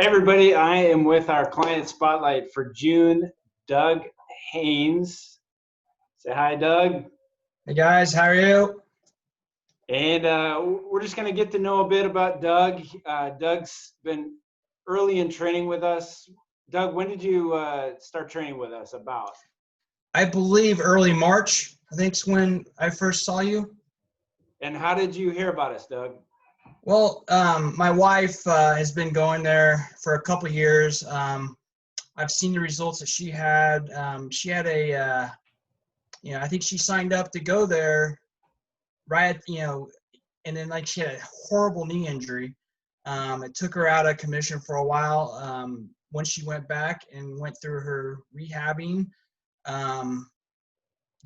Hey everybody, I am with our client spotlight for June, Doug Haines. Say hi, Doug. Hey guys, how are you? And we're just going to get to know a bit about Doug. Doug's been early in training with us. Doug, when did you start training with us about? I believe early March, I think is when I first saw you. And how did you hear about us, Doug? Well, my wife has been going there for a couple of years. I've seen the results that she had. She had I think she signed up to go there right at, and then like she had a horrible knee injury. It took her out of commission for a while. When she went back and went through her rehabbing,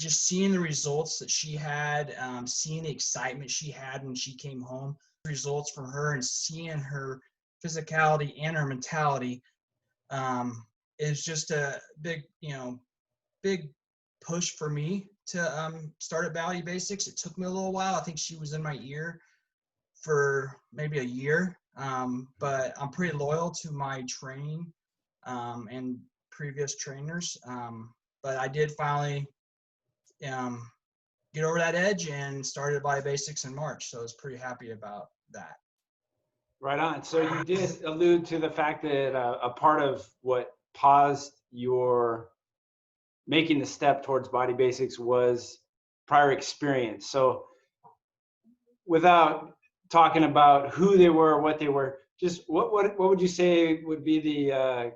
just seeing the results that she had, seeing the excitement she had when she came home, results from her, and seeing her physicality and her mentality is just a big push for me to start at Body Basics. It took me a little while. I think she was in my ear for maybe a year, but I'm pretty loyal to my training and previous trainers. But I did finally get over that edge and started Body Basics in March. So I was pretty happy about that. Right on. So you did allude to the fact that a part of what paused your making the step towards Body Basics was prior experience. So without talking about who they were, what they were, just what would you say would be the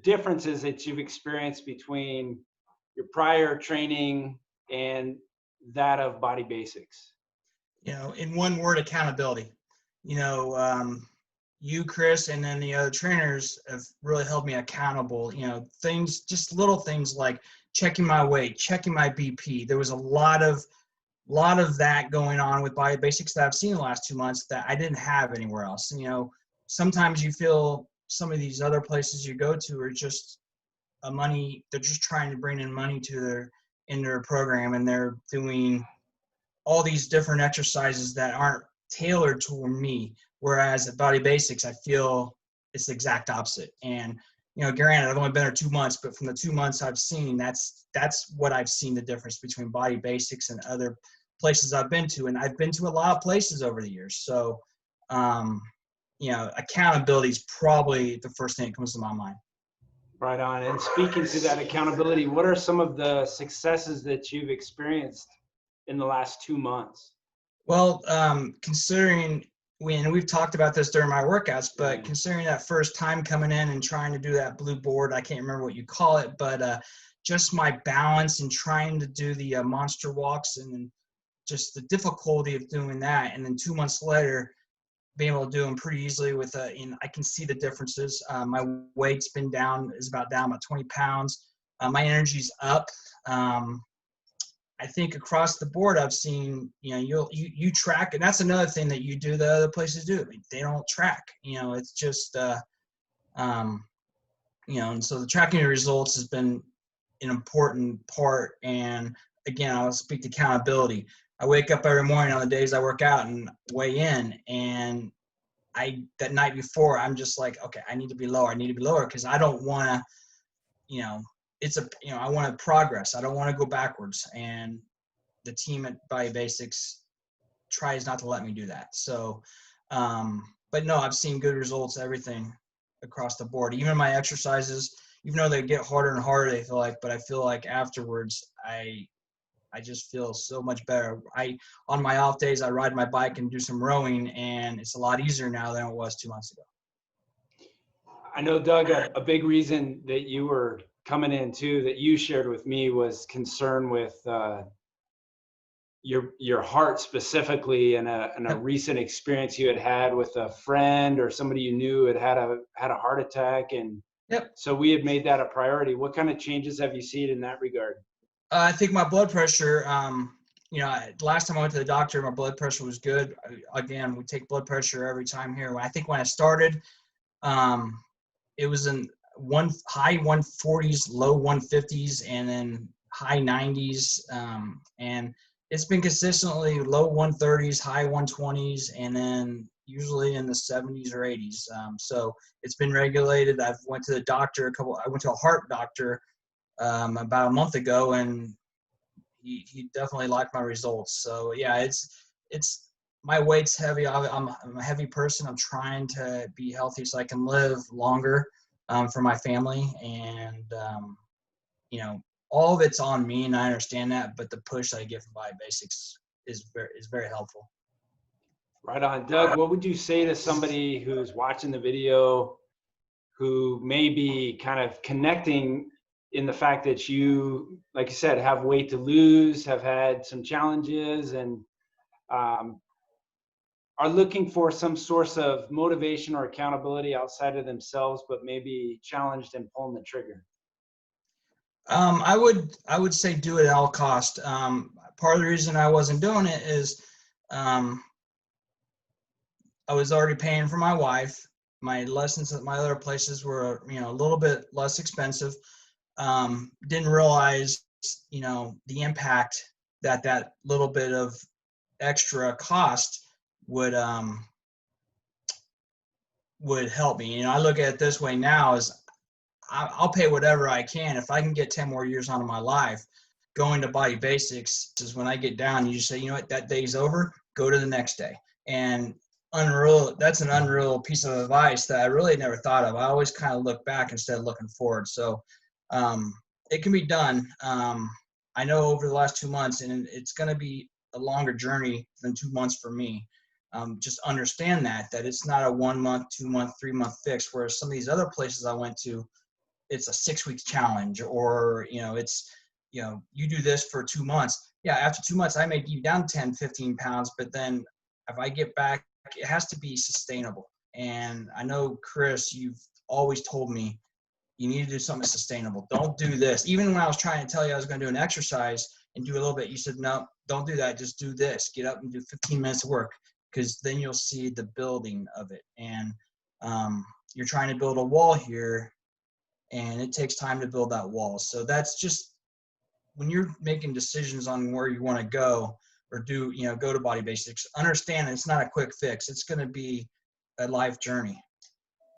differences that you've experienced between your prior training and that of Body Basics? In one word, accountability. You, Chris, and then the other trainers have really held me accountable. Things, just little things like checking my weight, checking my BP. There was a lot of that going on with Body Basics that I've seen in the last 2 months that I didn't have anywhere else. Sometimes you feel some of these other places you go to are just they're just trying to bring in money to their program, and they're doing all these different exercises that aren't tailored toward me. Whereas at Body Basics, I feel it's the exact opposite. And, granted, I've only been there 2 months, but from the 2 months I've seen, that's what I've seen the difference between Body Basics and other places I've been to. And I've been to a lot of places over the years. So, accountability is probably the first thing that comes to my mind. Right on. And speaking to that accountability, what are some of the successes that you've experienced in the last 2 months? Well, considering we've talked about this during my workouts, but considering that first time coming in and trying to do that blue board, I can't remember what you call it, but just my balance and trying to do the monster walks, and then just the difficulty of doing that. And then 2 months later, being able to do them pretty easily with I can see the differences. My weight's been down about 20 pounds. My energy's up. I think across the board, I've seen, you track, and that's another thing that you do that other places do. They don't track, it's just, and so the tracking of results has been an important part. And again, I'll speak to accountability. I wake up every morning on the days I work out and weigh in, and that night before, I'm just like, okay, I need to be lower. Because I don't want to, I want to progress. I don't want to go backwards. And the team at Body Basics tries not to let me do that. So, but no, I've seen good results, everything across the board. Even my exercises, even though they get harder and harder, but I feel like afterwards, I just feel so much better. On my off days, I ride my bike and do some rowing, and it's a lot easier now than it was 2 months ago. I know, Doug, a big reason that you were coming in too, that you shared with me, was concern with your heart specifically, and a recent experience you had with a friend or somebody you knew had a heart attack. And so we had made that a priority. What kind of changes have you seen in that regard? I think my blood pressure, last time I went to the doctor, my blood pressure was good. Again, we take blood pressure every time here. I think when I started, it was in high 140s, low 150s, and then high 90s. And it's been consistently low 130s, high 120s, and then, usually in the 70s or 80s. So it's been regulated. I went to the doctor I went to a heart doctor about a month ago, and he definitely liked my results. So yeah, it's my weight's heavy. I'm a heavy person. I'm trying to be healthy so I can live longer for my family, and you know, all of it's on me, and I understand that. But the push that I get from Body Basics is very helpful. Right on. Doug, what would you say to somebody who's watching the video who may be kind of connecting in the fact that you, like you said, have weight to lose, have had some challenges, and are looking for some source of motivation or accountability outside of themselves, but maybe challenged in pulling the trigger? I would say do it at all cost. Part of the reason I wasn't doing it is I was already paying for my wife. My lessons at my other places were, a little bit less expensive. Didn't realize, the impact that little bit of extra cost would help me. I look at it this way now: is I'll pay whatever I can if I can get 10 more years out of my life. Going to Body Basics is when I get down, you just say, you know what, that day's over, go to the next day. And that's an unreal piece of advice that I really never thought of. I always kind of look back instead of looking forward. So it can be done. I know over the last 2 months, and it's going to be a longer journey than 2 months for me. Just understand that it's not a 1 month, 2 month, 3 month fix, whereas some of these other places I went to, it's a 6 week challenge, or, it's, you do this for 2 months. Yeah. After 2 months, I may be down 10, 15 pounds, but then if I get back, it has to be sustainable. And I know, Chris, you've always told me you need to do something sustainable. Don't do this. Even when I was trying to tell you I was going to do an exercise and do a little bit, you said, no, don't do that. Just do this. Get up and do 15 minutes of work, because then you'll see the building of it. And you're trying to build a wall here, and it takes time to build that wall. So that's just when you're making decisions on where you want to go or go to Body Basics, understand it's not a quick fix. It's going to be a life journey.